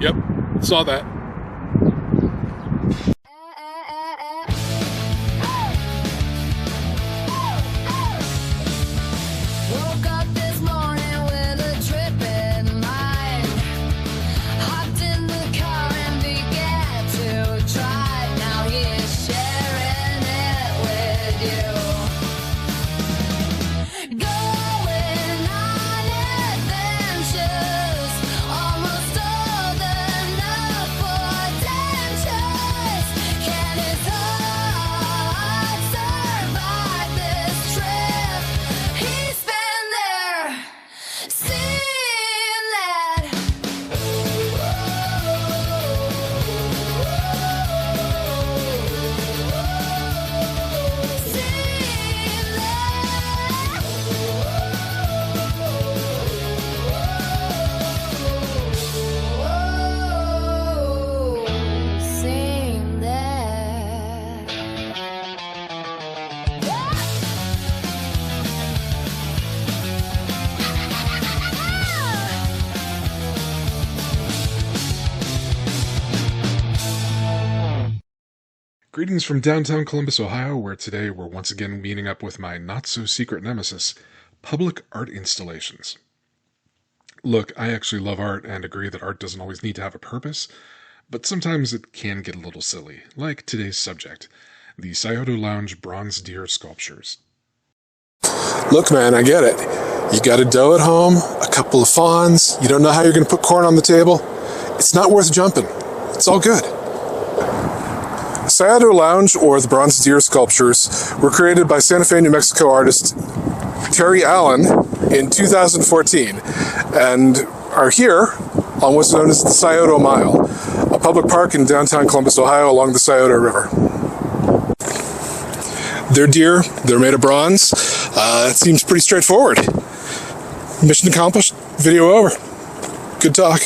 Yep, saw that. Woke up this morning with a trip in mind. Hopped in the car and began to drive. Now he's sharing it with you. Going on adventures, almost old enough for dentures. Can his heart survive this trip? He's been there, seen that. Seen that. Greetings from downtown Columbus, Ohio, where today we're once again meeting up with my not-so-secret nemesis, public art installations. Look, I actually love art and agree that art doesn't always need to have a purpose, but sometimes it can get a little silly, like today's subject, the Scioto Lounge bronze deer sculptures. Look, man, I get it. You got a dough at home, a couple of fawns, you don't know how you're going to put corn on the table. It's not worth jumping. It's all good. Scioto Lounge, or the Bronze Deer Sculptures, were created by Santa Fe, New Mexico artist Terry Allen in 2014 and are here on what's known as the Scioto Mile, a public park in downtown Columbus, Ohio along the Scioto River. They're deer, they're made of bronze. It seems pretty straightforward. Mission accomplished, video over. Good talk.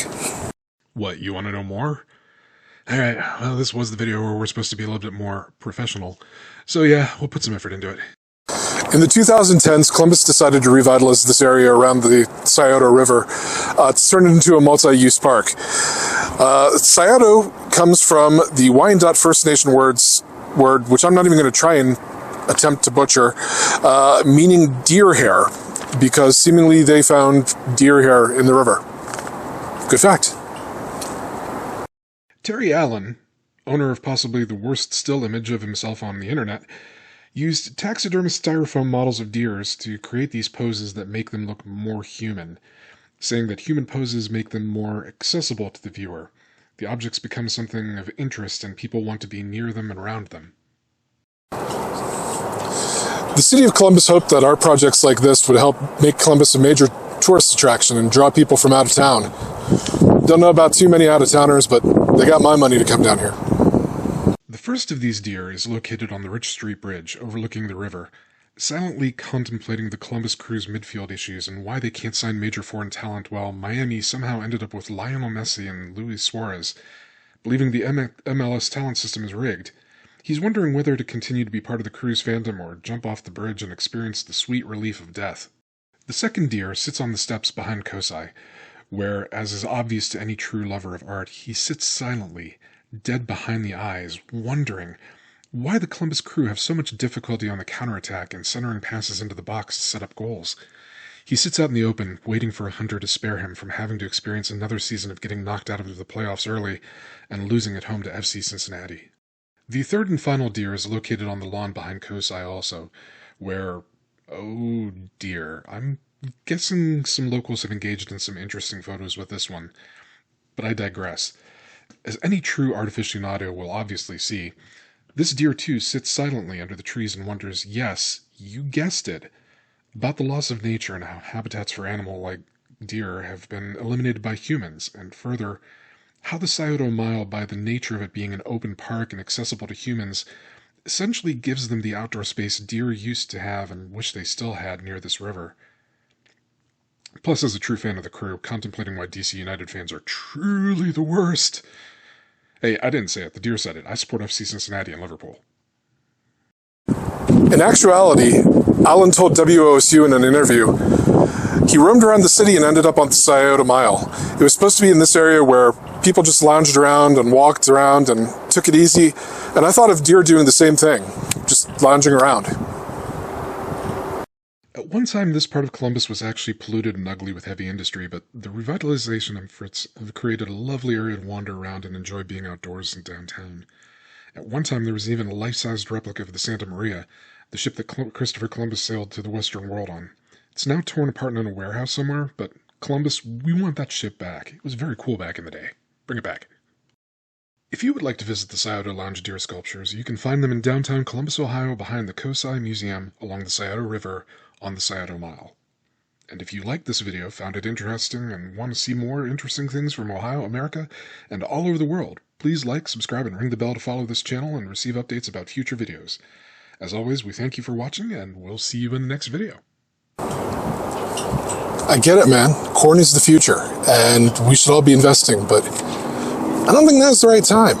What, you want to know more? Alright, well, this was the video where we're supposed to be a little bit more professional, so yeah, we'll put some effort into it. In the 2010s, Columbus decided to revitalize this area around the Scioto River to turn it into a multi-use park. Scioto comes from the Wyandotte First Nation word, which I'm not even going to try and attempt to butcher, meaning deer hair, because seemingly they found deer hair in the river. Good fact. Terry Allen, owner of possibly the worst still image of himself on the internet, used taxidermist styrofoam models of deers to create these poses that make them look more human, saying that human poses make them more accessible to the viewer. The objects become something of interest and people want to be near them and around them. The city of Columbus hoped that art projects like this would help make Columbus a major tourist attraction and draw people from out of town. Don't know about too many out-of-towners, but they got my money to come down here. The first of these deer is located on the Rich Street Bridge, overlooking the river, silently contemplating the Columbus Crew's midfield issues and why they can't sign major foreign talent while Miami somehow ended up with Lionel Messi and Luis Suarez, believing the MLS talent system is rigged. He's wondering whether to continue to be part of the Crew's fandom or jump off the bridge and experience the sweet relief of death. The second deer sits on the steps behind COSI, where, as is obvious to any true lover of art, he sits silently, dead behind the eyes, wondering why the Columbus Crew have so much difficulty on the counterattack and centering passes into the box to set up goals. He sits out in the open, waiting for a hunter to spare him from having to experience another season of getting knocked out of the playoffs early and losing at home to FC Cincinnati. The third and final deer is located on the lawn behind COSI also, where, oh dear, I'm guessing some locals have engaged in some interesting photos with this one. But I digress. As any true art aficionado will obviously see, this deer too sits silently under the trees and wonders, yes, you guessed it, about the loss of nature and how habitats for animal like deer have been eliminated by humans, and further, how the Scioto Mile, by the nature of it being an open park and accessible to humans, essentially gives them the outdoor space deer used to have and wish they still had near this river. Plus, as a true fan of the Crew, contemplating why DC United fans are truly the worst. Hey, I didn't say it, the deer said it. I support FC Cincinnati and Liverpool. In actuality, Allen told WOSU in an interview, he roamed around the city and ended up on the Scioto Mile. It was supposed to be in this area where people just lounged around and walked around and took it easy. And I thought of deer doing the same thing, just lounging around. At one time, this part of Columbus was actually polluted and ugly with heavy industry, but the revitalization efforts have created a lovely area to wander around and enjoy being outdoors in downtown. At one time, there was even a life-sized replica of the Santa Maria, the ship that Christopher Columbus sailed to the Western world on. It's now torn apart in a warehouse somewhere, but Columbus, we want that ship back. It was very cool back in the day. Bring it back. If you would like to visit the Scioto Lounge deer sculptures, you can find them in downtown Columbus, Ohio, behind the COSI Museum along the Scioto River on the Scioto Mile. And if you liked this video, found it interesting, and want to see more interesting things from Ohio, America, and all over the world, please like, subscribe, and ring the bell to follow this channel and receive updates about future videos. As always, we thank you for watching, and we'll see you in the next video. I get it, man. Corn is the future, and we should all be investing, but I don't think now's the right time.